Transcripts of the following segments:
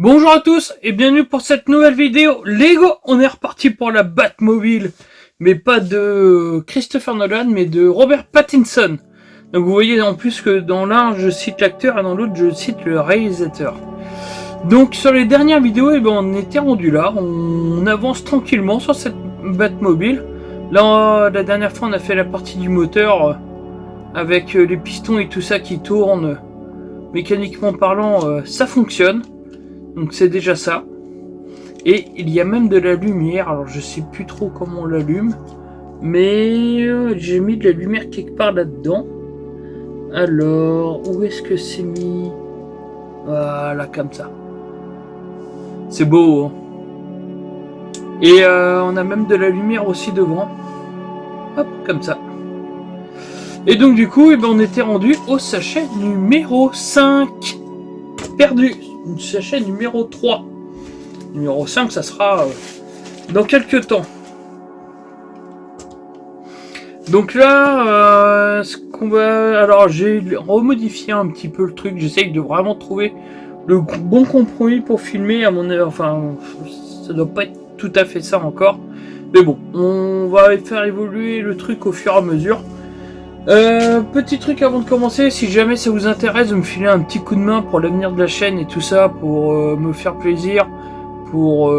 Bonjour à tous et bienvenue pour cette nouvelle vidéo Lego. On est reparti pour la Batmobile, mais pas de Christopher Nolan, mais de Robert Pattinson. Donc vous voyez en plus que dans l'un je cite l'acteur et dans l'autre je cite le réalisateur. Donc sur les dernières vidéos, on était rendu là, on avance tranquillement sur cette Batmobile. Là la dernière fois on a fait la partie du moteur avec les pistons et tout ça qui tournent. Mécaniquement parlant, ça fonctionne. Donc c'est déjà ça. Et il y a même de la lumière. Alors je sais plus trop comment on l'allume. Mais j'ai mis de la lumière quelque part là-dedans. Alors, où est-ce que c'est mis? Voilà, comme ça. C'est beau, hein. Et on a même de la lumière aussi devant. Hop, comme ça. Et donc du coup, on était rendu au sachet numéro 5. Perdu. Sachet numéro 3. Numéro 5, ça sera dans quelques temps. Donc là, ce qu'on va... Alors, j'ai remodifié un petit peu le truc. J'essaye de vraiment trouver le bon compromis pour filmer. À mon... Enfin, ça doit pas être tout à fait ça encore. Mais bon, on va faire évoluer le truc au fur et à mesure. Petit truc avant de commencer, si jamais ça vous intéresse de me filer un petit coup de main pour l'avenir de la chaîne et tout ça, pour me faire plaisir, pour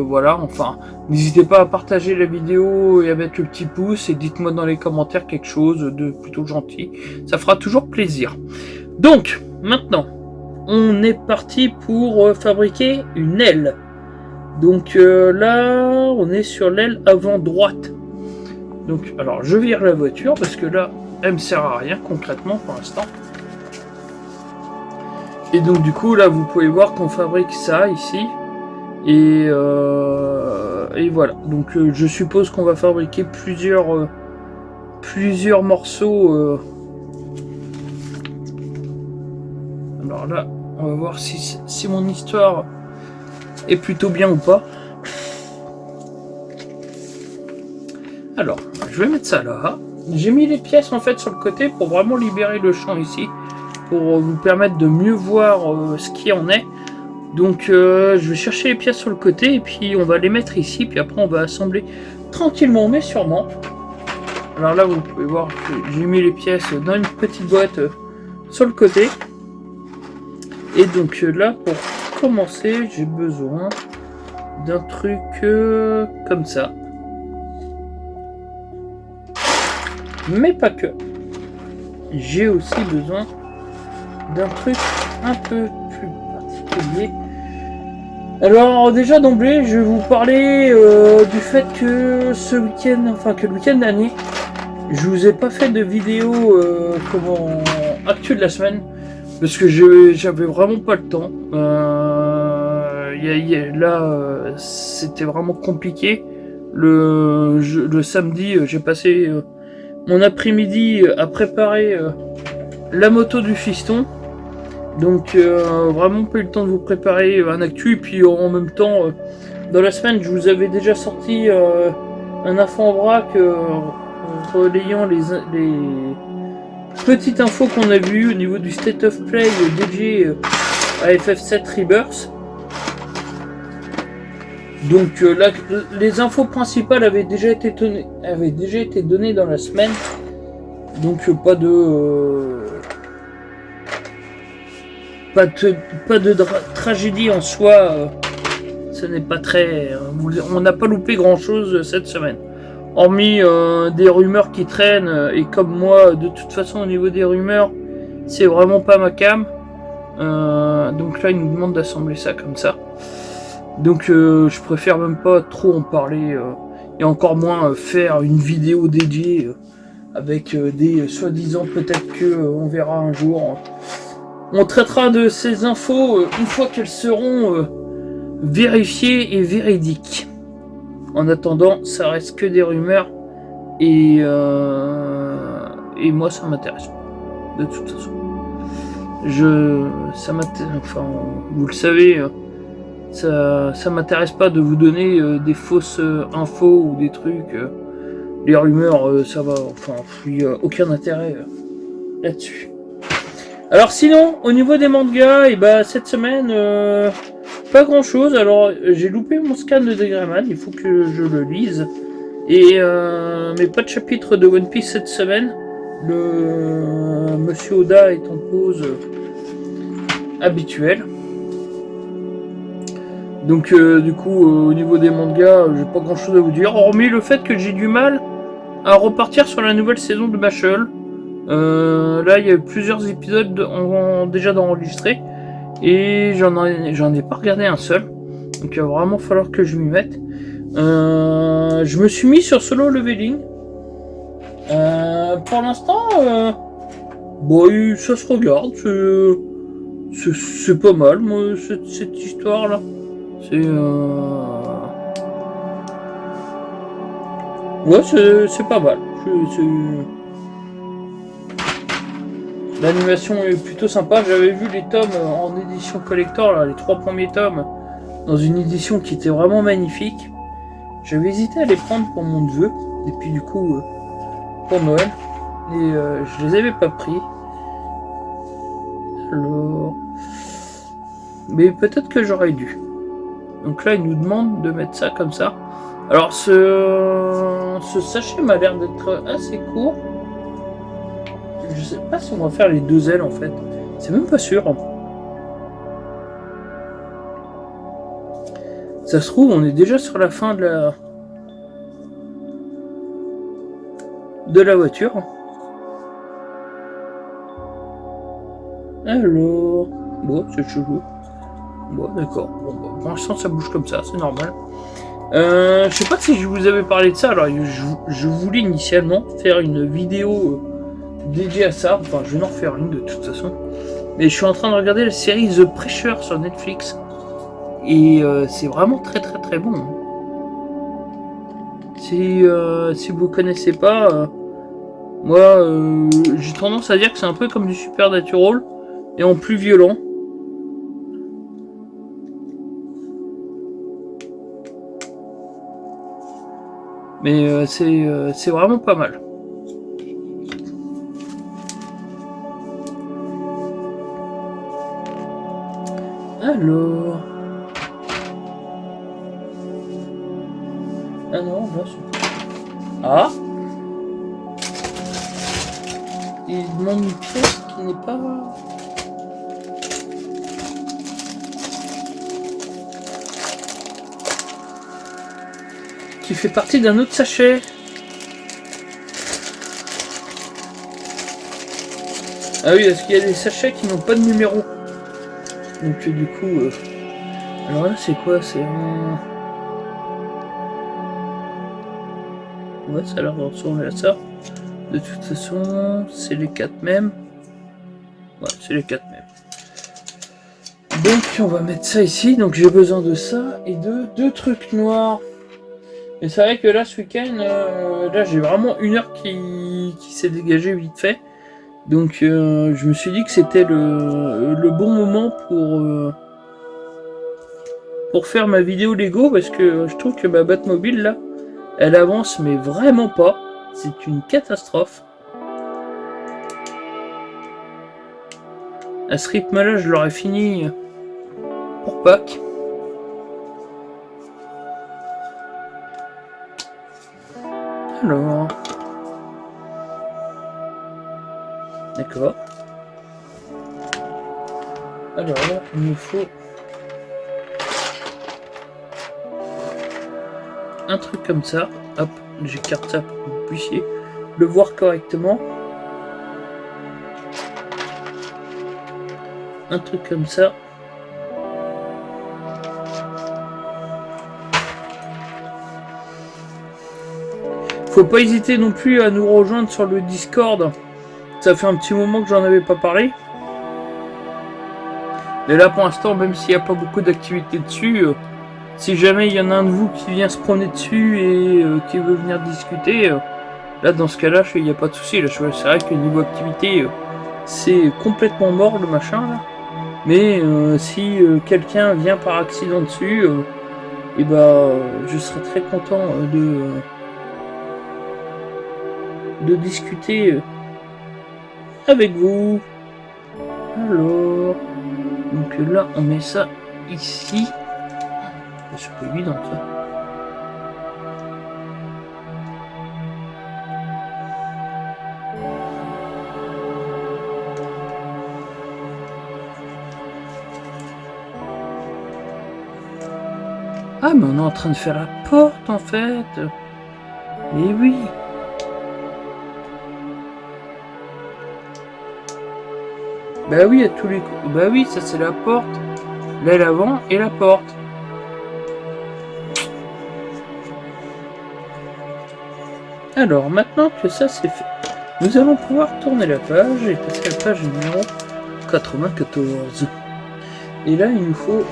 voilà, enfin, n'hésitez pas à partager la vidéo et à mettre le petit pouce et dites-moi dans les commentaires quelque chose de plutôt gentil, ça fera toujours plaisir. Donc, maintenant, on est parti pour fabriquer une aile. Donc là, on est sur l'aile avant droite. Donc, alors, je vire la voiture parce que là, elle me sert à rien concrètement pour l'instant. Et donc du coup là vous pouvez voir qu'on fabrique ça ici. Et voilà. Donc je suppose qu'on va fabriquer plusieurs morceaux. Alors là, on va voir si mon histoire est plutôt bien ou pas. Alors, je vais mettre ça là. J'ai mis les pièces en fait sur le côté pour vraiment libérer le champ ici, pour vous permettre de mieux voir ce qui en est. Donc je vais chercher les pièces sur le côté et puis on va les mettre ici, puis après on va assembler tranquillement mais sûrement. Alors là vous pouvez voir que j'ai mis les pièces dans une petite boîte sur le côté. Et donc là pour commencer j'ai besoin d'un truc comme ça. Mais pas que. J'ai aussi besoin d'un truc un peu plus particulier. Alors déjà d'emblée, je vais vous parler du fait que ce week-end, enfin que le week-end dernier, je vous ai pas fait de vidéo actu de la semaine parce que j'avais vraiment pas le temps. Là, c'était vraiment compliqué. Le samedi, j'ai passé mon après-midi à préparer la moto du fiston. Donc vraiment pas eu le temps de vous préparer un actu. Et puis en même temps, dans la semaine, je vous avais déjà sorti un info en vrac relayant les petites infos qu'on a vues au niveau du State of Play dédié à FF7 Rebirth. Donc là, les infos principales avaient déjà été données dans la semaine. Donc pas de tragédie en soi. Ce n'est pas très... on n'a pas loupé grand chose cette semaine. Hormis des rumeurs qui traînent. Et comme moi, de toute façon, au niveau des rumeurs, c'est vraiment pas ma cam. Donc là, ils nous demandent d'assembler ça comme ça. Donc je préfère même pas trop en parler et encore moins faire une vidéo dédiée avec des soi-disant peut-être que on verra un jour. On traitera de ces infos une fois qu'elles seront vérifiées et véridiques. En attendant, ça reste que des rumeurs et moi ça m'intéresse de toute façon. Enfin, vous le savez. Ça m'intéresse pas de vous donner des fausses infos ou des trucs. Les rumeurs, ça va. Enfin, il n'y a aucun intérêt là-dessus. Alors sinon, au niveau des mangas, et bah cette semaine, pas grand chose. Alors j'ai loupé mon scan de Degraman, il faut que je le lise. Et mais pas de chapitre de One Piece cette semaine. Le Monsieur Oda est en pause habituelle. Donc du coup au niveau des mangas, j'ai pas grand chose à vous dire, hormis le fait que j'ai du mal à repartir sur la nouvelle saison de Mashle. Là il y a plusieurs épisodes déjà d'enregistrés et j'en ai pas regardé un seul. Donc il va vraiment falloir que je m'y mette. Je me suis mis sur Solo Leveling. Pour l'instant, bon, ça se regarde, c'est pas mal, moi, cette histoire-là. Ouais, c'est pas mal. L'animation est plutôt sympa. J'avais vu les tomes en édition collector, là, les 3 premiers tomes, dans une édition qui était vraiment magnifique. J'avais hésité à les prendre pour mon neveu, et puis du coup, pour Noël. Et je les avais pas pris. Alors... Mais peut-être que j'aurais dû. Donc là, il nous demande de mettre ça comme ça. Alors, ce sachet m'a l'air d'être assez court. Je sais pas si on va faire les 2 ailes, en fait. C'est même pas sûr. Ça se trouve, on est déjà sur la fin de la voiture. Alors... Bon, c'est chelou. Bon, d'accord. Bon, bah, pour l'instant, ça bouge comme ça, c'est normal. Je sais pas si je vous avais parlé de ça. Alors, je voulais initialement faire une vidéo dédiée à ça. Enfin, je vais en faire une de toute façon. Mais je suis en train de regarder la série The Pressure sur Netflix. Et c'est vraiment très très très bon. Si vous connaissez pas, moi j'ai tendance à dire que c'est un peu comme du Supernatural et en plus violent. Mais c'est vraiment pas mal. Alors... Ah non, là c'est... Ah, il demande une pièce qui n'est pas... qui fait partie d'un autre sachet. Ah oui, parce qu'il y a des sachets qui n'ont pas de numéro. Donc du coup... Alors là c'est quoi? C'est un... Ouais, ça a l'air de ressembler à ça. De toute façon, c'est les 4 mêmes. Ouais, c'est les 4 mêmes. Donc on va mettre ça ici. Donc j'ai besoin de ça et de 2 trucs noirs. Et c'est vrai que là, ce week-end, là j'ai vraiment 1 heure qui s'est dégagée vite fait. Donc je me suis dit que c'était le bon moment pour faire ma vidéo Lego. Parce que je trouve que ma Batmobile là, elle avance mais vraiment pas. C'est une catastrophe. À ce rythme-là, je l'aurais fini pour Pâques. Alors... D'accord. Alors là, il nous faut... un truc comme ça. Hop, j'écarte ça pour que vous puissiez le voir correctement. Un truc comme ça. Faut pas hésiter non plus à nous rejoindre sur le Discord. Ça fait un petit moment que j'en avais pas parlé. Mais là pour l'instant, même s'il n'y a pas beaucoup d'activité dessus, si jamais il y en a un de vous qui vient se promener dessus et qui veut venir discuter, là dans ce cas-là, il n'y a pas de souci. C'est vrai que niveau activité, c'est complètement mort le machin là. Mais si quelqu'un vient par accident dessus, et je serais très content de discuter avec vous. Alors, donc là on met ça ici. C'est pas évident ça. Ah mais on est en train de faire la porte en fait. Mais oui. Bah oui, à tous les coups. Bah oui, ça c'est la porte. L'aile avant et la porte. Alors, maintenant que ça c'est fait, nous allons pouvoir tourner la page et passer à la page numéro 94. Et là, il nous faut...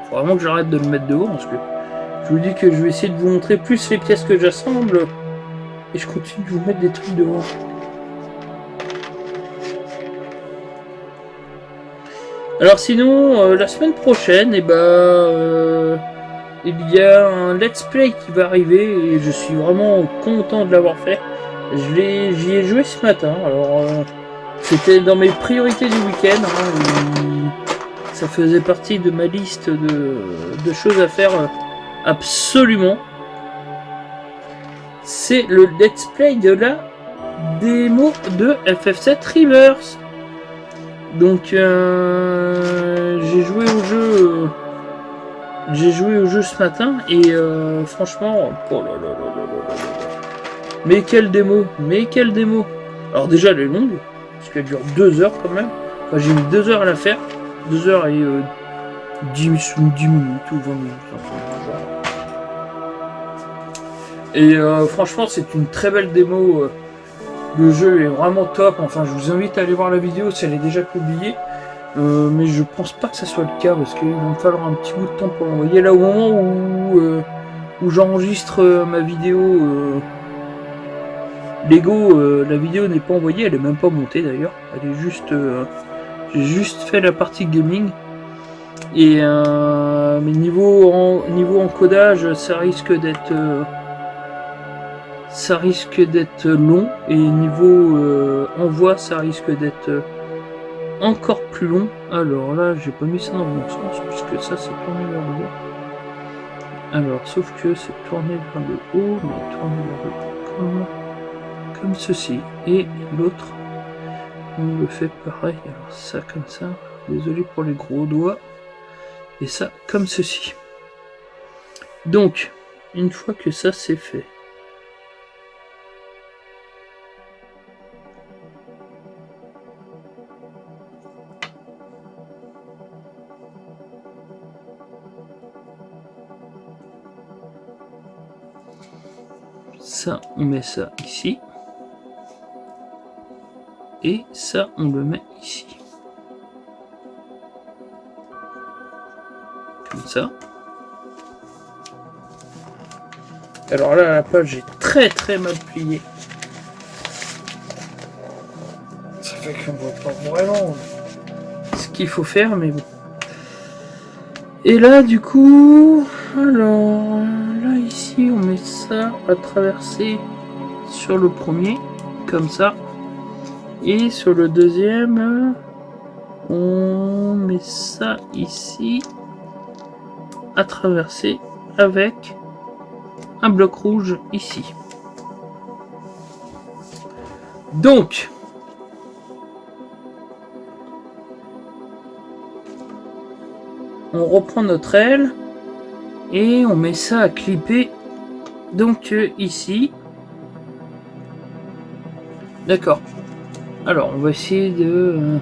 Faut vraiment que j'arrête de le mettre devant parce que je vous dis que je vais essayer de vous montrer plus les pièces que j'assemble et je continue de vous mettre des trucs devant. Alors sinon, la semaine prochaine, il y a un let's play qui va arriver et je suis vraiment content de l'avoir fait. J'y ai joué ce matin, alors c'était dans mes priorités du week-end. Ça faisait partie de ma liste de choses à faire absolument. C'est le let's play de la démo de FF7 Rebirth. Donc j'ai joué au jeu ce matin et franchement, oh là là là là là là. Mais quelle démo, Alors déjà elle est longue, parce qu'elle dure 2 heures quand même. Enfin, j'ai mis 2 heures à la faire, 2 heures et 10 minutes ou 20 minutes. Et franchement c'est une très belle démo. Le jeu est vraiment top, enfin je vous invite à aller voir la vidéo si elle est déjà publiée. Mais je pense pas que ça soit le cas parce qu'il va me falloir un petit bout de temps pour l'envoyer. Là au moment où j'enregistre ma vidéo Lego, la vidéo n'est pas envoyée, elle est même pas montée d'ailleurs. Elle est juste, j'ai juste fait la partie gaming. Et mais niveau encodage, ça risque d'être long et niveau envoi, ça risque d'être encore plus long. Alors là, j'ai pas mis ça dans le bon sens puisque ça c'est tourné vers le haut. Alors, sauf que c'est tourné vers le haut, mais tourné vers le haut comme ceci. Et l'autre, on le fait pareil. Alors ça comme ça. Désolé pour les gros doigts. Et ça comme ceci. Donc, une fois que ça c'est fait. Ça, on met ça ici. Et ça, on le met ici. Comme ça. Alors là, la page est très très mal pliée. Ça fait qu'on voit pas vraiment ce qu'il faut faire, mais bon. Et là, du coup, alors là ici, on met ça à traverser sur le premier, comme ça. Et sur le deuxième, on met ça ici à traverser avec un bloc rouge ici. Donc, on reprend notre aile et on met ça à clipper donc ici. D'accord. Alors, on va essayer de...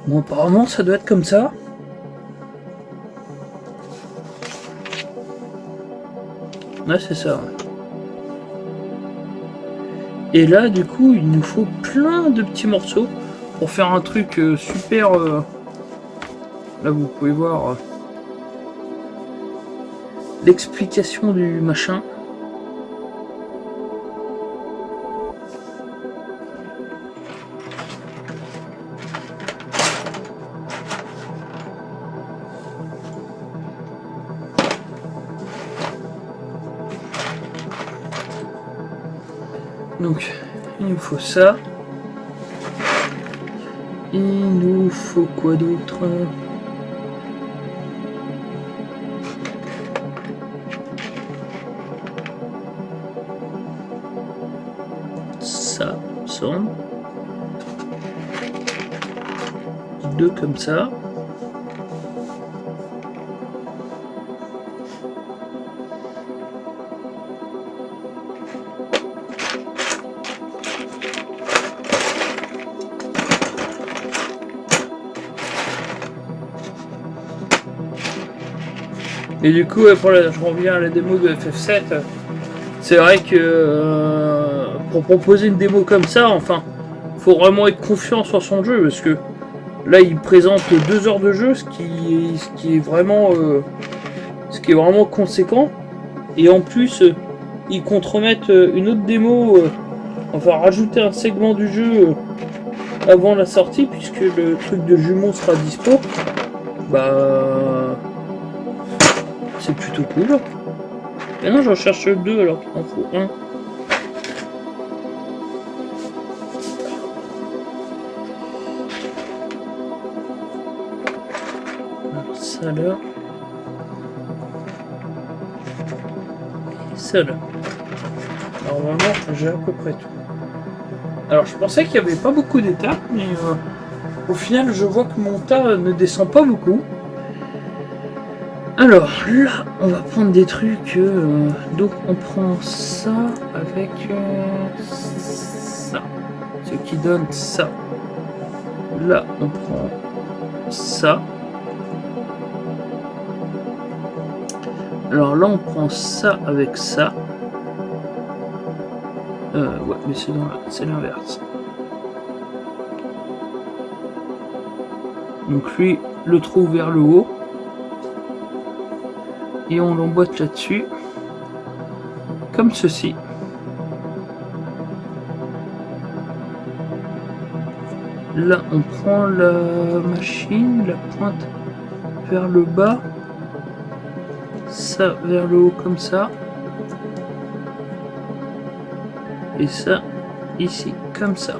Bon, apparemment, ça doit être comme ça. Ouais, c'est ça. Ouais. Et là, du coup, il nous faut plein de petits morceaux pour faire un truc super... Là, vous pouvez voir l'explication du machin. Donc, il nous faut ça. Il nous faut quoi d'autre? Ça, me semble. Deux comme ça. Et du coup, je reviens à la démo de FF7. C'est vrai que pour proposer une démo comme ça, enfin, faut vraiment être confiant sur son jeu parce que là, il présente 2 heures de jeu, ce qui est vraiment conséquent. Et en plus, ils comptent remettre une autre démo, enfin rajouter un segment du jeu avant la sortie, puisque le truc de jumeaux sera dispo. Bah, c'est plutôt cool. Mais non, j'en cherche 2 alors qu'il en faut 1. Alors ça là. Et ça là. Normalement, j'ai à peu près tout. Alors je pensais qu'il n'y avait pas beaucoup d'étapes, mais au final, je vois que mon tas ne descend pas beaucoup. Alors là, on va prendre des trucs. Donc on prend ça avec ça. Ce qui donne ça. Là, on prend ça. Alors là, on prend ça avec ça. Ouais, mais c'est l'inverse. Donc lui, le trou vers le haut. Et on l'emboîte là-dessus. Comme ceci. Là, on prend la machine, la pointe vers le bas. Ça vers le haut comme ça. Et ça ici comme ça.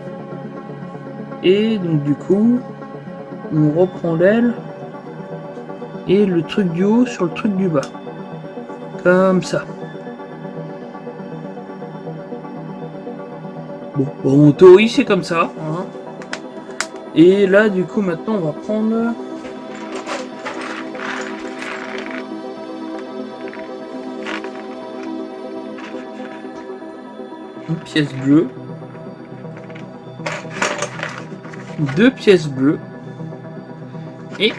Et donc du coup, on reprend l'aile et le truc du haut sur le truc du bas. Comme ça. Bon, en théorie c'est comme ça. Hein. Et là du coup maintenant on va prendre une pièce bleue, 2 pièces bleues et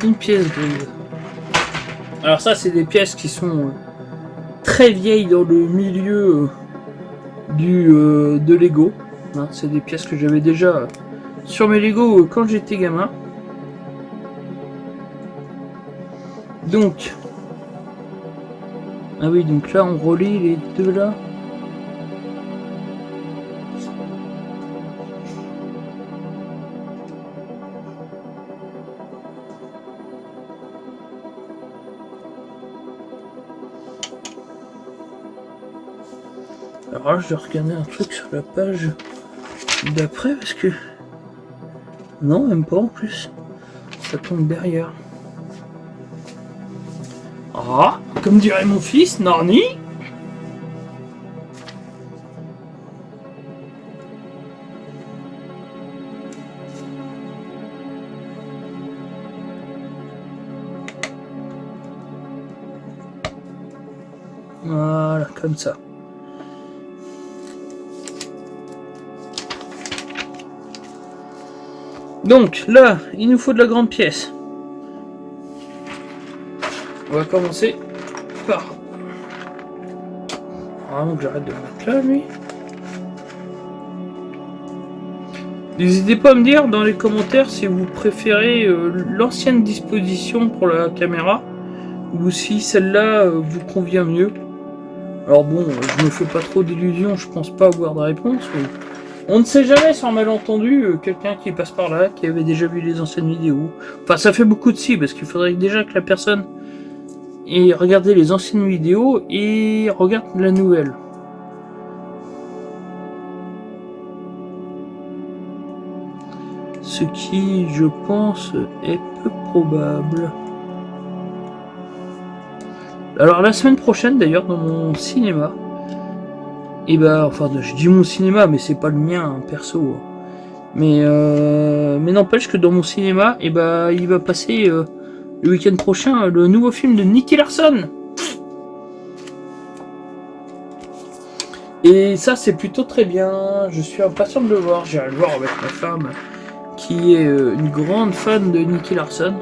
une pièce grise. Alors ça c'est des pièces qui sont très vieilles dans le milieu de Lego. Hein, c'est des pièces que j'avais déjà sur mes Lego quand j'étais gamin. Donc, ah oui, donc là on relie les deux là. Alors là, je vais regarder un truc sur la page d'après parce que... Non, même pas en plus. Ça tombe derrière. Ah, comme dirait mon fils, Narni. Voilà, comme ça. Donc là, il nous faut de la grande pièce. On va commencer par... Ah, donc j'arrête de le mettre là, lui. N'hésitez pas à me dire dans les commentaires si vous préférez l'ancienne disposition pour la caméra ou si celle-là vous convient mieux. Alors bon, je me fais pas trop d'illusions, je pense pas avoir de réponse. Mais... On ne sait jamais sur un malentendu, quelqu'un qui passe par là, qui avait déjà vu les anciennes vidéos. Enfin, ça fait beaucoup de si, parce qu'il faudrait déjà que la personne ait regardé les anciennes vidéos et regarde la nouvelle. Ce qui, je pense, est peu probable. Alors la semaine prochaine d'ailleurs dans mon cinéma, et bah enfin je dis mon cinéma mais c'est pas le mien hein, perso. Mais n'empêche que dans mon cinéma, et bah il va passer le week-end prochain le nouveau film de Nicky Larson. Et ça c'est plutôt très bien, je suis impatient de le voir, j'irai le voir avec ma femme qui est une grande fan de Nicky Larson.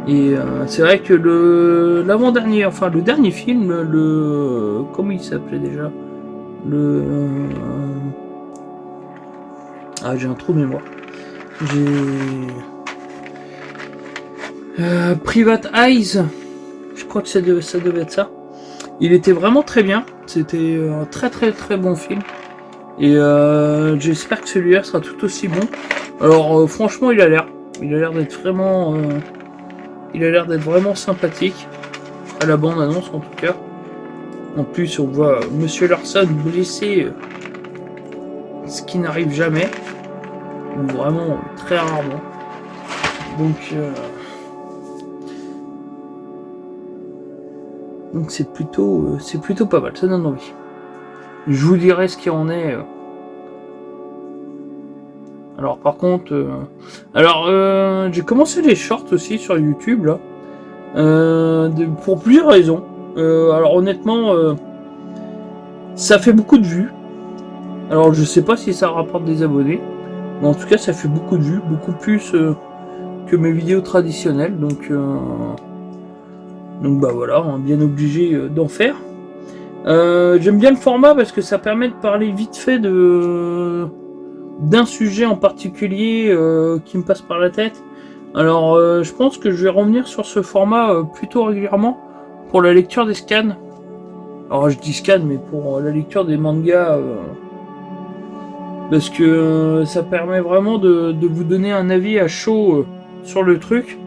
Et c'est vrai que l'avant-dernier, enfin le dernier film, comment il s'appelait déjà, j'ai un trou de mémoire. J'ai Private Eyes, je crois que ça devait être ça. Il était vraiment très bien, c'était un très très très bon film. Et j'espère que celui-là sera tout aussi bon. Alors franchement il a l'air d'être vraiment sympathique à la bande-annonce en tout cas. En plus on voit Monsieur Larson blessé, ce qui n'arrive jamais, ou vraiment très rarement. Donc c'est plutôt pas mal, ça donne envie. Je vous dirai ce qu'il en est. Alors par contre, j'ai commencé les shorts aussi sur YouTube là, pour plusieurs raisons. Alors honnêtement, ça fait beaucoup de vues. Alors je sais pas si ça rapporte des abonnés, mais en tout cas ça fait beaucoup de vues, beaucoup plus que mes vidéos traditionnelles. Donc bah voilà, hein, bien obligé d'en faire. J'aime bien le format parce que ça permet de parler vite fait d'un sujet en particulier qui me passe par la tête. Alors je pense que je vais revenir sur ce format plutôt régulièrement pour la lecture des scans. Alors je dis scan mais pour la lecture des mangas parce que ça permet vraiment de vous donner un avis à chaud sur le truc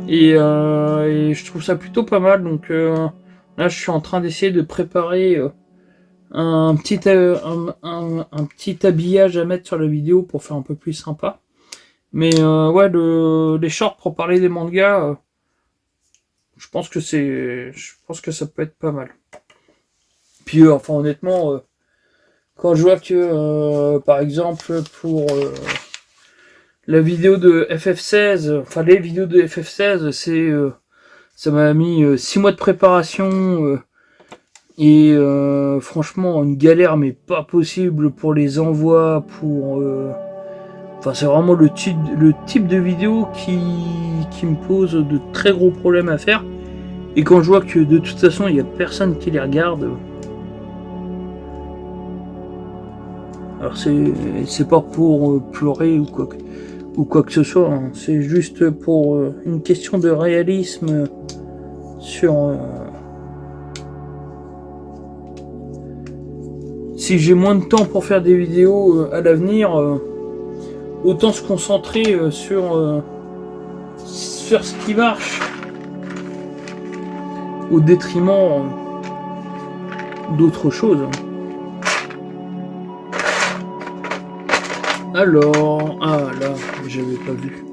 et je trouve ça plutôt pas mal. Donc là je suis en train d'essayer de préparer un petit habillage à mettre sur la vidéo pour faire un peu plus sympa. Mais ouais, les shorts pour parler des mangas, je pense que ça peut être pas mal. Puis enfin honnêtement, quand je vois que par exemple pour la vidéo de FF16, enfin les vidéos de FF16, ça m'a mis 6 mois de préparation. Et franchement, une galère, mais pas possible pour les envois, Enfin, c'est vraiment le type de vidéo qui me pose de très gros problèmes à faire. Et quand je vois que de toute façon, il n'y a personne qui les regarde... Alors c'est pas pour pleurer ou quoi que ce soit, hein. C'est juste pour une question de réalisme sur... si j'ai moins de temps pour faire des vidéos à l'avenir, autant se concentrer sur ce qui marche au détriment d'autres choses. Alors, là, j'avais pas vu.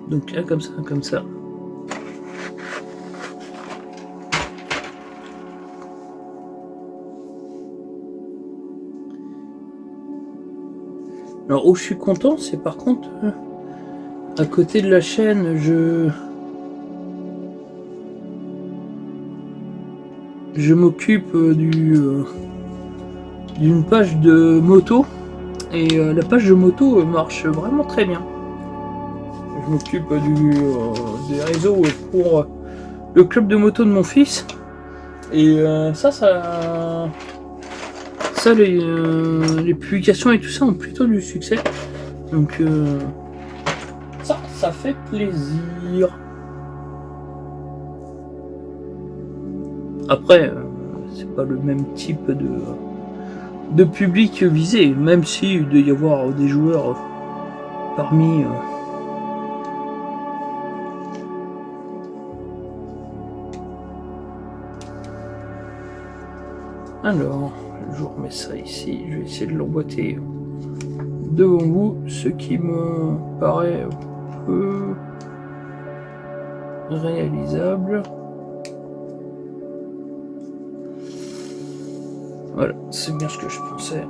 Donc là, comme ça. Alors où je suis content, c'est par contre à côté de la chaîne, je m'occupe d'une page de moto et la page de moto marche vraiment très bien. Je m'occupe des réseaux pour le club de moto de mon fils et les publications et tout ça ont plutôt du succès. Donc ça fait plaisir. Après, c'est pas le même type de public visé, même si il doit y avoir des joueurs parmi... Alors, je remets ça ici, je vais essayer de l'emboîter devant vous, ce qui me paraît peu réalisable. Voilà, c'est bien ce que je pensais.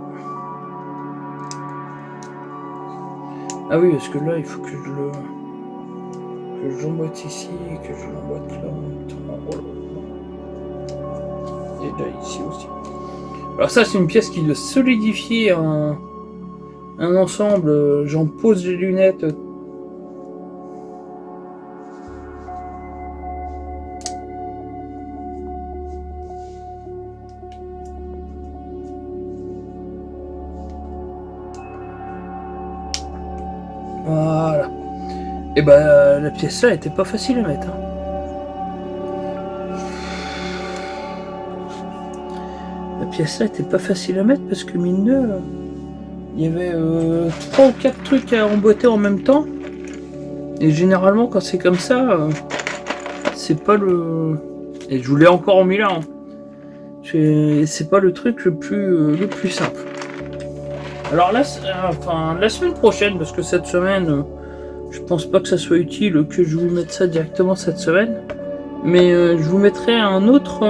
Ah oui, parce que là, il faut que je l'emboîte ici, que je l'emboîte là en même temps. Oh là là. Et là, ici aussi. Alors ça, c'est une pièce qui doit solidifier un ensemble. J'en pose les lunettes. Voilà. Et bah la pièce là était pas facile à mettre. Hein. La pièce là était pas facile à mettre parce que mine de, il y avait 3 ou 4 trucs à emboîter en même temps. Et généralement quand c'est comme ça, c'est pas le... Et je vous l'ai encore mis là. Hein. C'est pas le truc le plus simple. Alors là, enfin la semaine prochaine, parce que cette semaine, je pense pas que ça soit utile que je vous mette ça directement cette semaine. Mais je vous mettrai un autre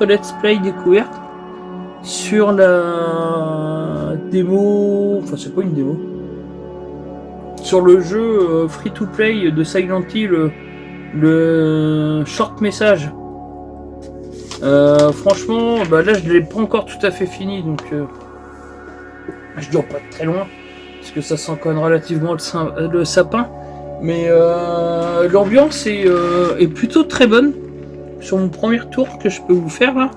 let's play découverte sur la démo, enfin c'est pas une démo, sur le jeu free to play de Silent Hill, le short message. Franchement, bah là je l'ai pas encore tout à fait fini, donc je dors pas très loin parce que ça sent quand même relativement le sapin. Mais l'ambiance est plutôt très bonne sur mon premier tour que je peux vous faire là.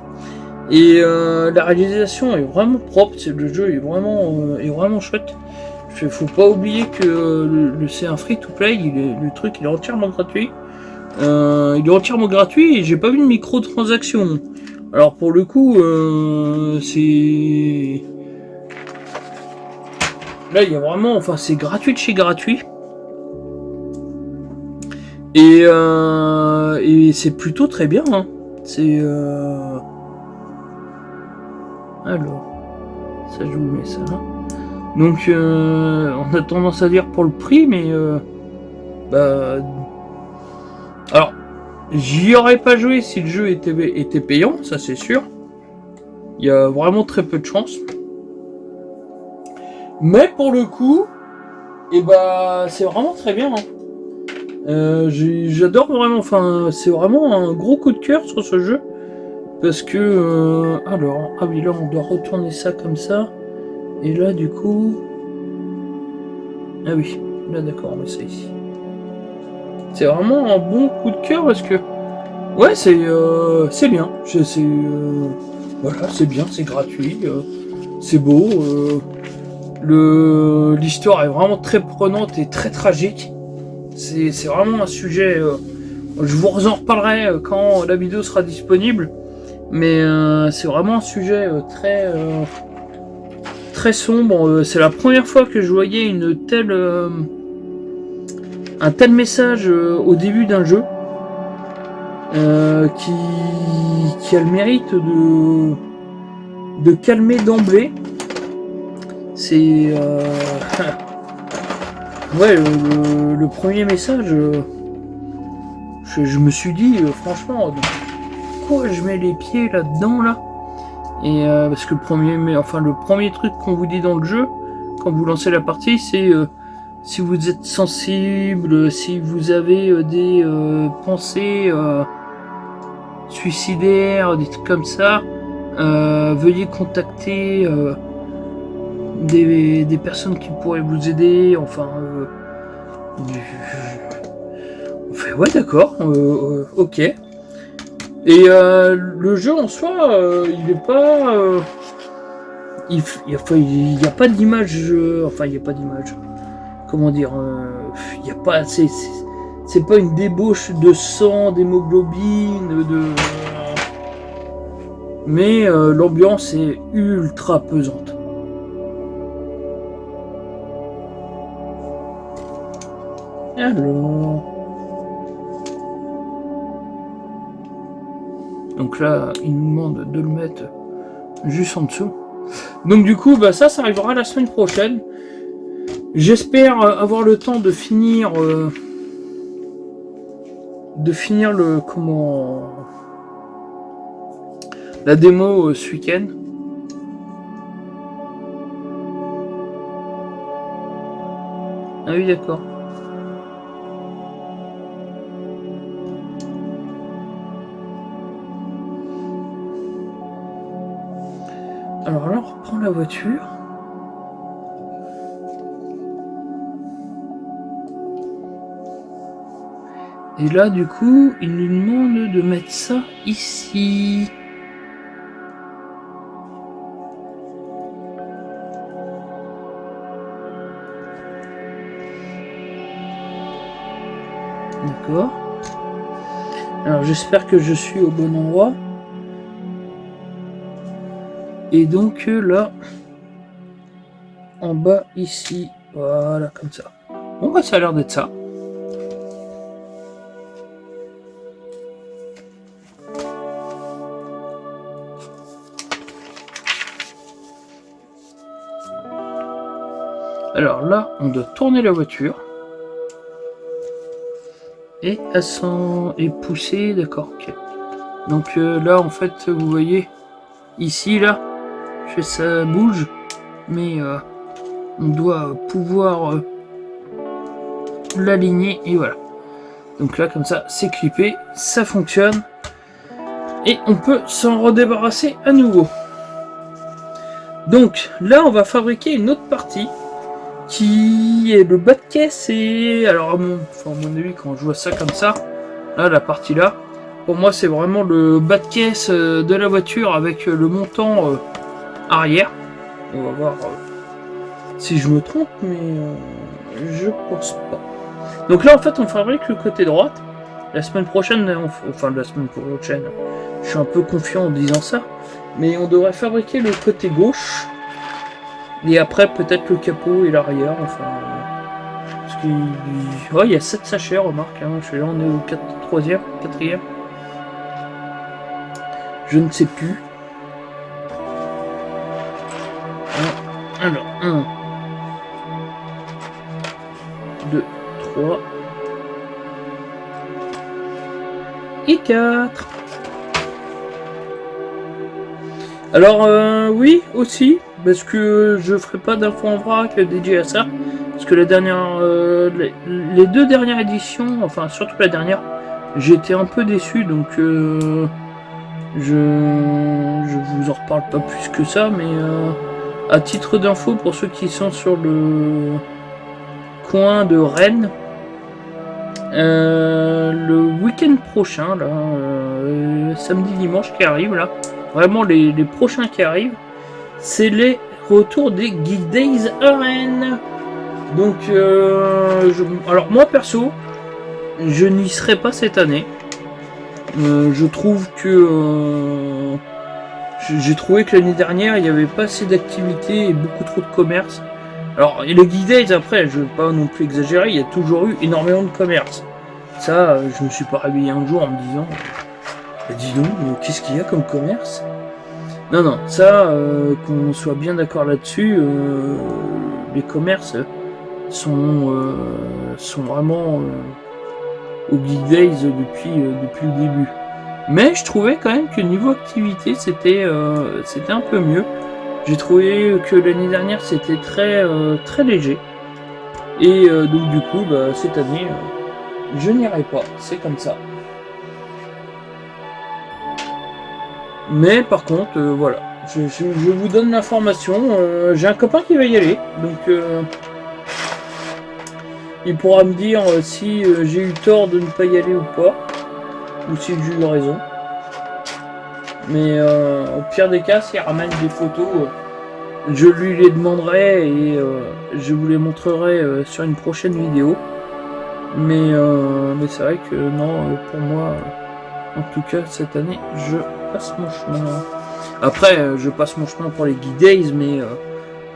Et la réalisation est vraiment propre. Le jeu est vraiment chouette. Faut pas oublier que c'est un free to play. Le truc il est entièrement gratuit. Il est entièrement gratuit et j'ai pas vu de micro-transaction. Alors pour le coup, c'est... Là il y a vraiment... Enfin c'est gratuit de chez gratuit. Et c'est plutôt très bien. Hein. C'est... Alors... Ça je vous mets ça là. Donc on a tendance à dire pour le prix, mais... bah... Alors... J'y aurais pas joué si le jeu était payant, ça c'est sûr. Il y a vraiment très peu de chance. Mais pour le coup, et bah c'est vraiment très bien. Hein. J'adore vraiment, enfin c'est vraiment un gros coup de cœur sur ce jeu. Parce que... alors, ah oui là on doit retourner ça comme ça. Et là du coup... Ah oui, là d'accord, on met ça ici. C'est vraiment un bon coup de cœur parce que... Ouais, c'est bien. Voilà, c'est bien, c'est gratuit. C'est beau. L'histoire est vraiment très prenante et très tragique. C'est vraiment un sujet... je vous en reparlerai quand la vidéo sera disponible. Mais c'est vraiment un sujet très sombre. C'est la première fois que je voyais un tel message au début d'un jeu qui a le mérite de calmer d'emblée. C'est ouais le premier message. Je me suis dit franchement, pourquoi je mets les pieds là-dedans là? Et parce que le premier truc qu'on vous dit dans le jeu quand vous lancez la partie, c'est si vous êtes sensible, si vous avez des pensées suicidaires, des trucs comme ça, veuillez contacter des personnes qui pourraient vous aider. Enfin, on fait ouais d'accord, ok. Et le jeu en soi, il est pas, il y a pas d'image, enfin il y a pas d'image. Comment dire, il y a pas, c'est pas une débauche de sang, d'hémoglobine, mais l'ambiance est ultra pesante. Alors, donc là, il nous demande de le mettre juste en dessous. Donc du coup, bah ça arrivera la semaine prochaine. J'espère avoir le temps de finir la démo ce week-end. Ah oui, d'accord. Alors là, on reprend la voiture. Et là, du coup, il nous demande de mettre ça ici. D'accord. Alors, j'espère que je suis au bon endroit. Et donc, là, en bas, ici. Voilà, comme ça. Bon, bah, ça a l'air d'être ça. Alors là, on doit tourner la voiture. Et elle est poussée, d'accord, ok. Donc là, en fait, vous voyez, ici, là, ça bouge, mais on doit pouvoir l'aligner, et voilà. Donc là, comme ça, c'est clippé, ça fonctionne, et on peut s'en redébarrasser à nouveau. Donc là, on va fabriquer une autre partie, qui est le bas de caisse, et alors à mon avis, quand je vois ça comme ça, là, la partie là, pour moi, c'est vraiment le bas de caisse de la voiture avec le montant arrière. On va voir si je me trompe, mais je pense pas. Donc là, en fait, on fabrique le côté droite. La semaine prochaine, la semaine prochaine, je suis un peu confiant en disant ça, mais on devrait fabriquer le côté gauche. Et après, peut-être le capot et l'arrière, enfin... parce qu'il il y a 7 sachets, remarque. Hein. Je suis là, on est au 3e, 4e. Je ne sais plus. Alors, 1, 2, 3... et 4. Alors, oui, aussi, parce que je ferai pas d'infos en vrac dédié à ça. Parce que la dernière, les 2 dernières éditions, enfin surtout la dernière, j'ai été un peu déçu, donc je vous en reparle pas plus que ça, mais à titre d'info pour ceux qui sont sur le coin de Rennes, le week-end prochain, là, samedi dimanche qui arrive là, vraiment les prochains qui arrivent, c'est les retours des Geek Days à Rennes. Donc, alors moi perso, je n'y serai pas cette année. Je trouve que j'ai trouvé que l'année dernière il n'y avait pas assez d'activités et beaucoup trop de commerce. Alors les Geek Days, après, je ne veux pas non plus exagérer, il y a toujours eu énormément de commerce. Ça, je me suis pas réveillé un jour en me disant dis donc, qu'est-ce qu'il y a comme commerce? Non, ça, qu'on soit bien d'accord là-dessus, les commerces sont vraiment au Geek Days depuis le début. Mais je trouvais quand même que niveau activité, c'était un peu mieux. J'ai trouvé que l'année dernière, c'était très léger. Et donc du coup, cette année, je n'irai pas. C'est comme ça. Mais par contre, voilà, je vous donne l'information. J'ai un copain qui va y aller, donc il pourra me dire si j'ai eu tort de ne pas y aller ou pas, ou si j'ai eu raison. Mais au pire des cas, s'il ramène des photos, je lui les demanderai et je vous les montrerai sur une prochaine vidéo. Mais c'est vrai que non, pour moi, en tout cas cette année, je passe mon chemin. Après, je passe mon chemin pour les Geek Days, mais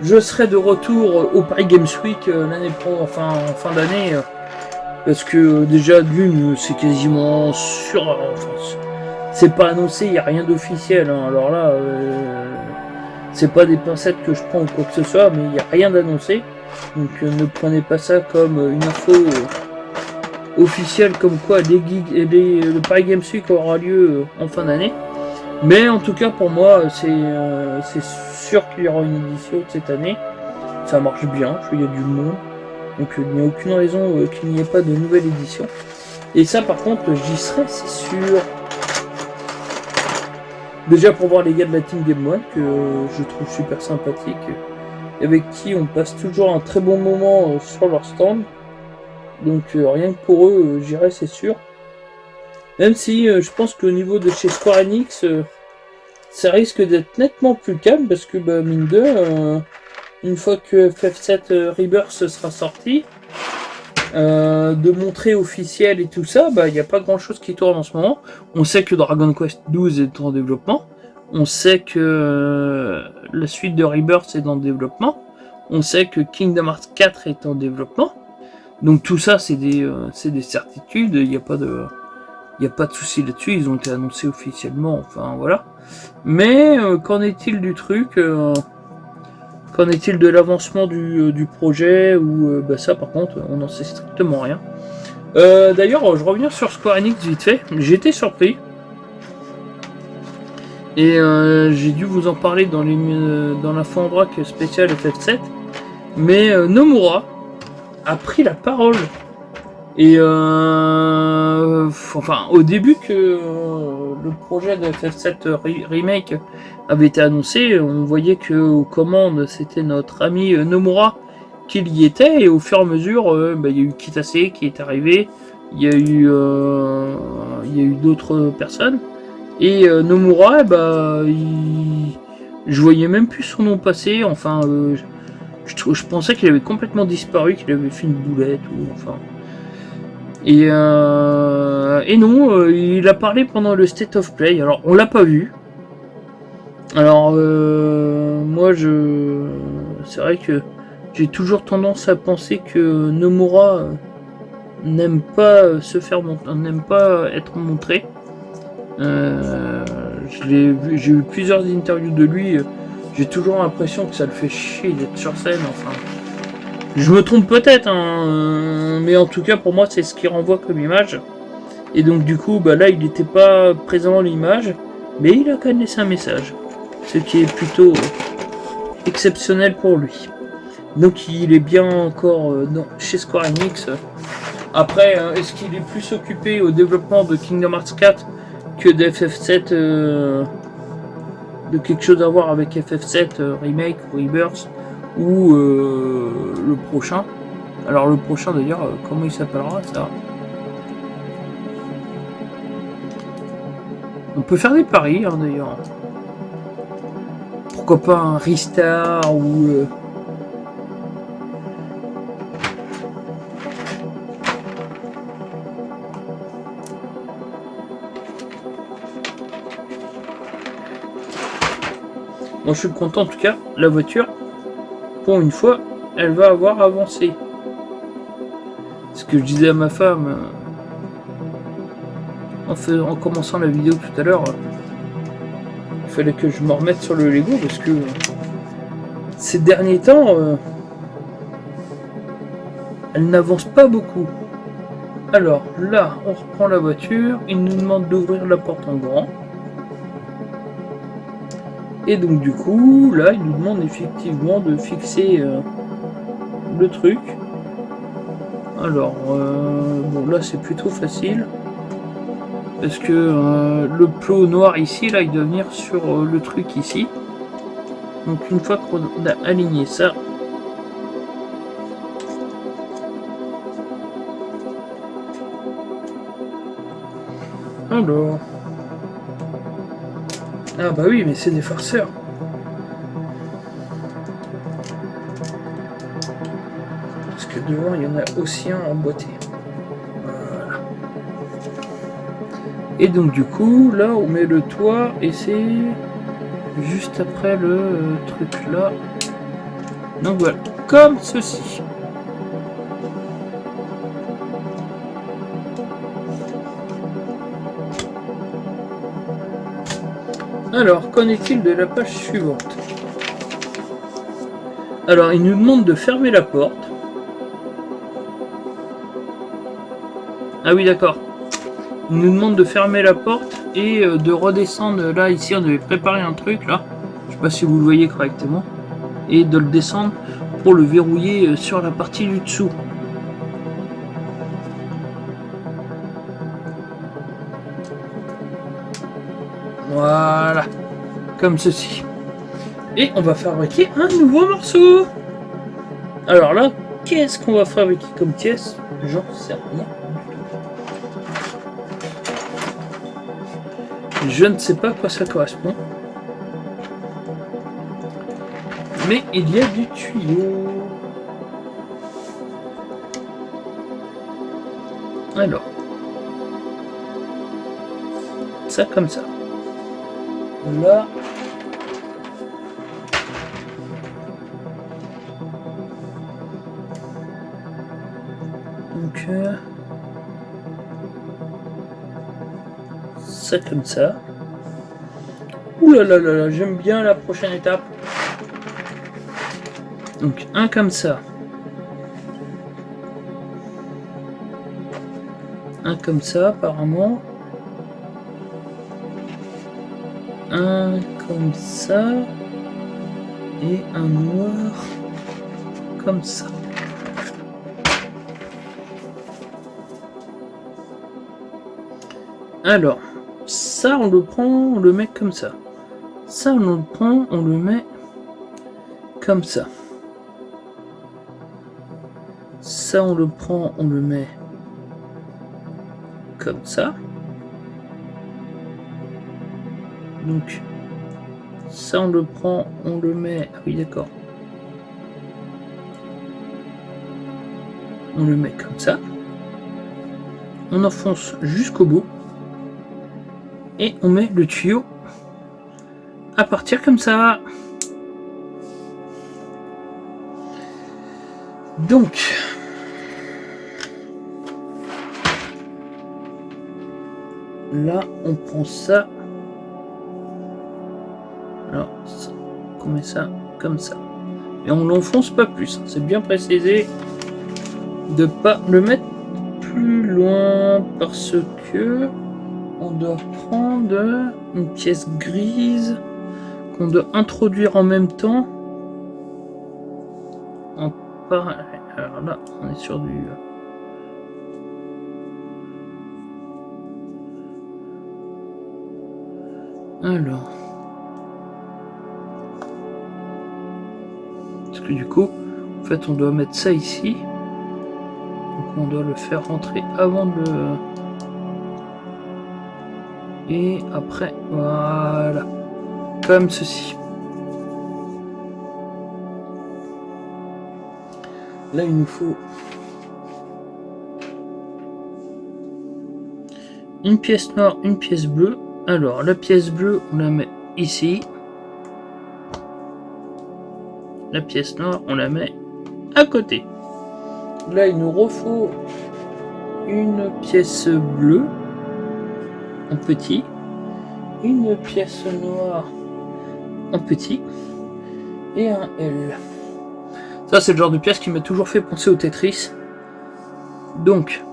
je serai de retour au Paris Games Week l'année pro, enfin en fin d'année, parce que déjà d'une, c'est quasiment sûr, enfin, c'est pas annoncé, il n'y a rien d'officiel. Hein, alors là, C'est pas des pincettes que je prends ou quoi que ce soit, mais il n'y a rien d'annoncé. Donc ne prenez pas ça comme une info officielle comme quoi le Paris Games Week aura lieu en fin d'année. Mais en tout cas pour moi c'est sûr qu'il y aura une édition cette année. Ça marche bien, il y a du monde. Donc il n'y a aucune raison qu'il n'y ait pas de nouvelle édition. Et ça par contre j'y serai, c'est sûr. Déjà pour voir les gars de la Team Game One que je trouve super sympathique, avec qui on passe toujours un très bon moment sur leur stand. Donc rien que pour eux j'irai, c'est sûr. Même si je pense qu'au niveau de chez Square Enix, ça risque d'être nettement plus calme parce que mine de une fois que FF7 Rebirth sera sorti, de montrer officiel et tout ça, il n'y a pas grand chose qui tourne en ce moment. On sait que Dragon Quest 12 est en développement. On sait que la suite de Rebirth est en développement. On sait que Kingdom Hearts 4 est en développement. Donc tout ça, c'est des certitudes. Il n'y a pas de souci là-dessus. Ils ont été annoncés officiellement. Enfin voilà. Mais qu'en est-il du truc Qu'en est-il de l'avancement du projet ou ça par contre on n'en sait strictement rien. D'ailleurs je reviens sur Square Enix vite fait, j'ai été surpris et j'ai dû vous en parler dans l'info en vrac spécial FF7, mais Nomura a pris la parole et au début que le projet de FF7 Remake avait été annoncé, on voyait que aux commandes c'était notre ami Nomura qui y était, et au fur et à mesure il y a eu Kitase qui est arrivé, il y a eu d'autres personnes, et Nomura je voyais même plus son nom passer, je pensais qu'il avait complètement disparu, qu'il avait fait une boulette ou enfin. Et non, il a parlé pendant le State of Play. Alors, on l'a pas vu. Alors, moi, c'est vrai que j'ai toujours tendance à penser que Nomura n'aime pas n'aime pas être montré. J'ai eu plusieurs interviews de lui. J'ai toujours l'impression que ça le fait chier d'être sur scène. Enfin, je me trompe peut-être, mais en tout cas pour moi c'est ce qui renvoie comme image. Et donc du coup là il n'était pas présent à l'image, mais il a quand même laissé un message, ce qui est plutôt exceptionnel pour lui. Donc il est bien encore chez Square Enix. Après, est-ce qu'il est plus occupé au développement de Kingdom Hearts 4 que de FF7, de quelque chose à voir avec FF7 Remake ou Rebirth ou le prochain. Alors le prochain d'ailleurs, comment il s'appellera ça? On peut faire des paris d'ailleurs. Pourquoi pas un Ristar ou moi je suis content en tout cas, la voiture, pour une fois, elle va avoir avancé. Ce que je disais à ma femme en commençant la vidéo tout à l'heure, il fallait que je me remette sur le Lego parce que ces derniers temps, elle n'avance pas beaucoup. Alors là, on reprend la voiture, il nous demande d'ouvrir la porte en grand. Et donc du coup, là, il nous demande effectivement de fixer le truc. Alors, bon là c'est plutôt facile. Parce que le plot noir ici, là, il doit venir sur le truc ici. Donc une fois qu'on a aligné ça, alors... Ah bah oui, mais c'est des farceurs. Parce que devant, il y en a aussi un emboîté. Voilà. Et donc du coup, là, on met le toit et c'est juste après le truc là. Donc voilà, comme ceci. Alors, qu'en est-il de la page suivante? Alors, il nous demande de fermer la porte. Ah oui, d'accord. Il nous demande de fermer la porte et de redescendre. Là, ici, on devait préparer un truc, là. Je sais pas si vous le voyez correctement. Et de le descendre pour le verrouiller sur la partie du dessous. Voilà. Comme ceci. Et on va fabriquer un nouveau morceau. Alors là, qu'est-ce qu'on va fabriquer comme pièce? J'en sais rien. Je ne sais pas à quoi ça correspond. Mais il y a du tuyau. Alors. Ça comme ça. Là. Donc. Ça comme ça. Ouh là là là là, j'aime bien la prochaine étape. Donc un comme ça. Un comme ça apparemment. Un comme ça. Et un noir comme ça. Alors, ça on le prend, on le met comme ça. Ça on le prend, on le met comme ça. Ça on le prend, on le met comme ça. Donc, ça on le prend, on le met... Ah oui d'accord. On le met comme ça. On enfonce jusqu'au bout. Et on met le tuyau à partir comme ça. Donc, là, on prend ça. Alors, on met ça comme ça. Et on l'enfonce pas plus. C'est bien précisé de pas le mettre plus loin parce que on doit prendre une pièce grise qu'on doit introduire en même temps. En parallèle. Alors là, on est sur du... Alors... Parce que du coup, en fait, on doit mettre ça ici. Donc on doit le faire rentrer avant de le... Et après, voilà. Comme ceci. Là, il nous faut une pièce noire, une pièce bleue. Alors, la pièce bleue, on la met ici. La pièce noire, on la met à côté. Là, il nous refaut une pièce bleue en petit, une pièce noire en petit et un L. Ça, c'est le genre de pièce qui m'a toujours fait penser au Tetris. Donc,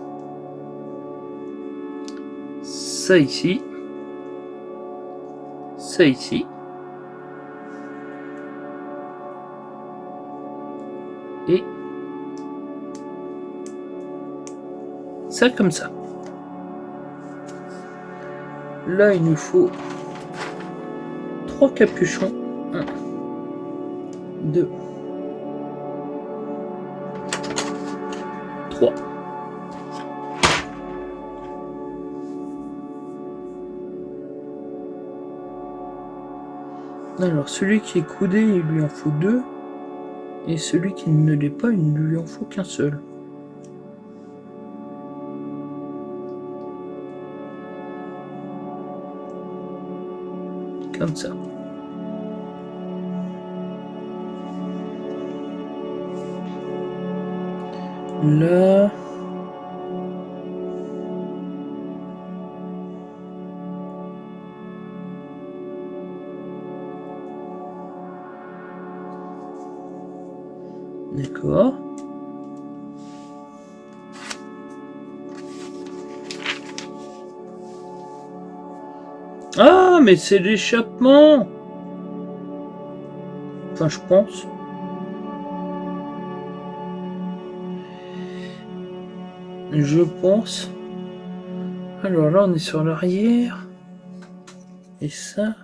ça ici, ça ici, et ça comme ça. Là, il nous faut 3 capuchons. 1, 2, 3. Alors, celui qui est coudé, il lui en faut 2. Et celui qui ne l'est pas, il ne lui en faut qu'un seul. Comme ça. Là... D'accord. Ah, mais c'est l'échappement. Enfin, je pense. Je pense. Alors là, on est sur l'arrière. Et ça.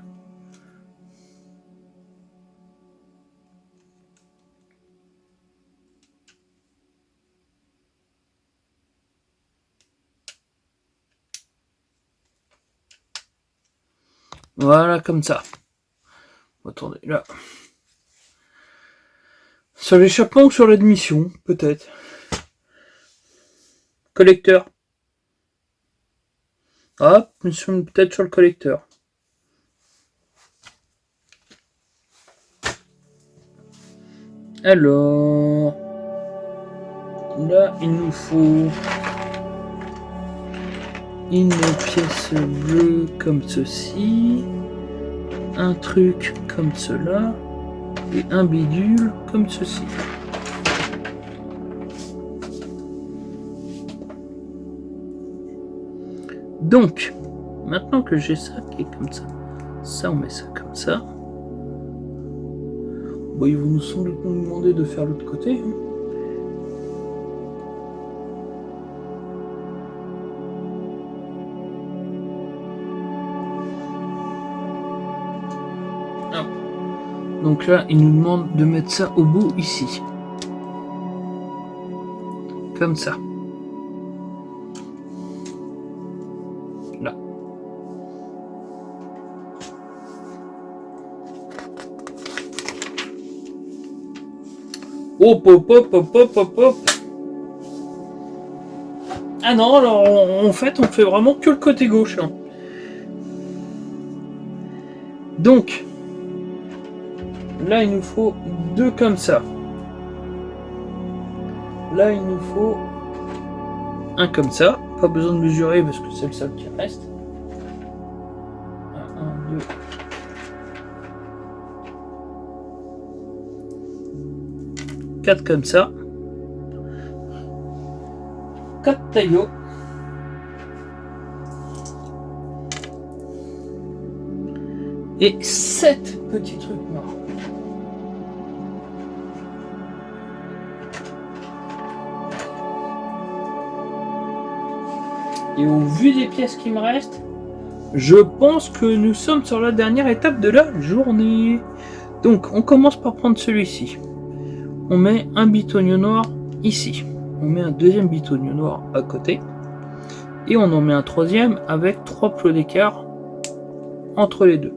Voilà, comme ça. Attendez, là. Sur l'échappement ou sur l'admission, peut-être. Collecteur. Ah, peut-être sur le collecteur. Alors, là, il nous faut une pièce bleue comme ceci, un truc comme cela, et un bidule comme ceci. Donc, maintenant que j'ai ça qui est comme ça on met ça comme ça. Bon, ils vont sans doute nous demander de faire l'autre côté. Ah. Donc là, ils nous demandent de mettre ça au bout ici. Comme ça. Là. Hop, hop, hop, hop, hop, hop, hop. Ah non, alors en fait, on fait vraiment que le côté gauche. Hein. Donc, là, il nous faut deux comme ça. Là, il nous faut un comme ça. Pas besoin de mesurer parce que c'est le seul qui reste. 1, 2. 4 comme ça. 4 taillots. Et 7 petits trucs noirs. Et au vu des pièces qui me restent, je pense que nous sommes sur la dernière étape de la journée. Donc on commence par prendre celui-ci. On met un bitonio noir ici. On met un deuxième bitonio noir à côté. Et on en met un troisième avec 3 plots d'écart entre les deux.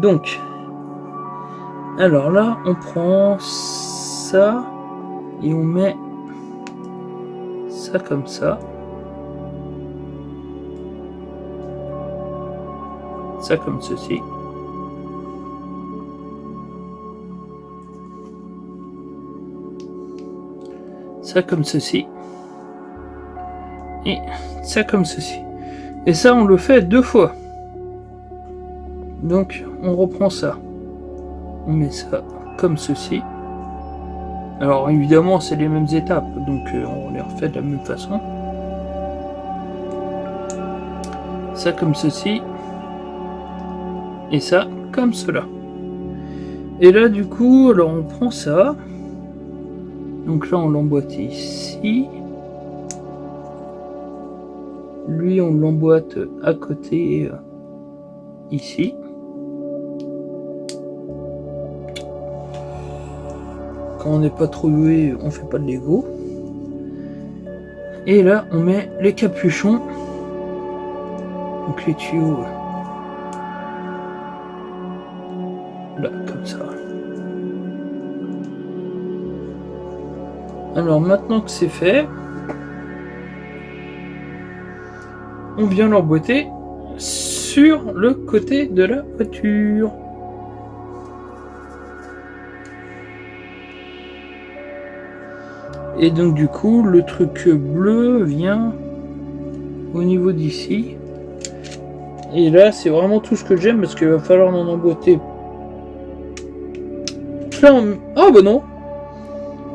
Donc, alors là, on prend ça et on met ça comme ça. Ça comme ceci. Ça comme ceci. Et ça comme ceci. Et ça, on le fait 2 fois. Donc, on reprend ça. On met ça comme ceci. Alors, évidemment, c'est les mêmes étapes. Donc, on les refait de la même façon. Ça comme ceci. Et ça comme cela. Et là, du coup, alors on prend ça. Donc là, on l'emboîte ici. Lui, on l'emboîte à côté, ici. Quand on n'est pas trop doué, on fait pas de Lego. Et là, on met les capuchons. Donc les tuyaux. Là, comme ça. Alors maintenant que c'est fait, on vient l'emboîter sur le côté de la voiture. Et donc du coup, le truc bleu vient au niveau d'ici. Et là, c'est vraiment tout ce que j'aime parce qu'il va falloir en emboîter là, oh bah non.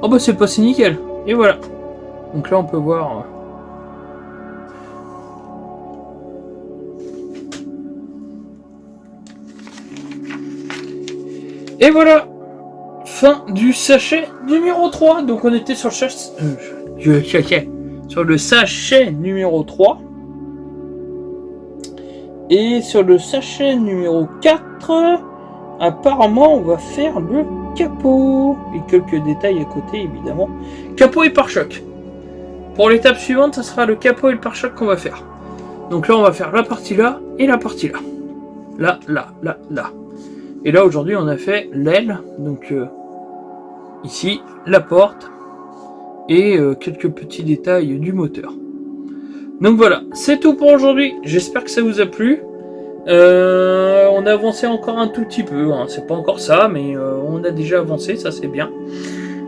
Oh bah c'est passé nickel. Et voilà. Donc là on peut voir... Et voilà. Fin du sachet numéro 3. Donc on était sur le sachet numéro 3. Et sur le sachet numéro 4, apparemment on va faire le capot. Et quelques détails à côté évidemment. Capot et pare-choc. Pour l'étape suivante, ça sera le capot et le pare-choc qu'on va faire. Donc là on va faire la partie là et la partie là. Là, là, là, là. Et là aujourd'hui on a fait l'aile. Donc ici la porte. Et quelques petits détails du moteur. Donc voilà, c'est tout pour aujourd'hui. J'espère que ça vous a plu. On a avancé encore un tout petit peu. Hein. C'est pas encore ça, mais on a déjà avancé, ça c'est bien.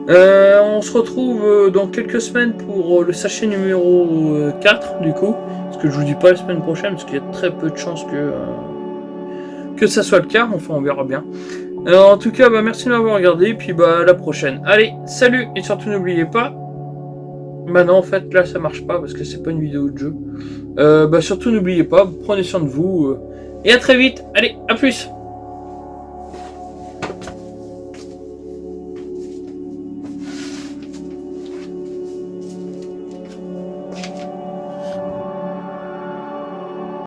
On se retrouve dans quelques semaines pour le sachet numéro 4 du coup. Parce que je vous dis pas la semaine prochaine, parce qu'il y a très peu de chances que ça soit le cas. Enfin, on verra bien. En tout cas, bah, merci de m'avoir regardé. Puis bah, à la prochaine. Allez, salut. Et surtout n'oubliez pas. Bah non, en fait, là, ça marche pas parce que c'est pas une vidéo de jeu. Bah surtout n'oubliez pas, prenez soin de vous. Et à très vite. Allez, à plus.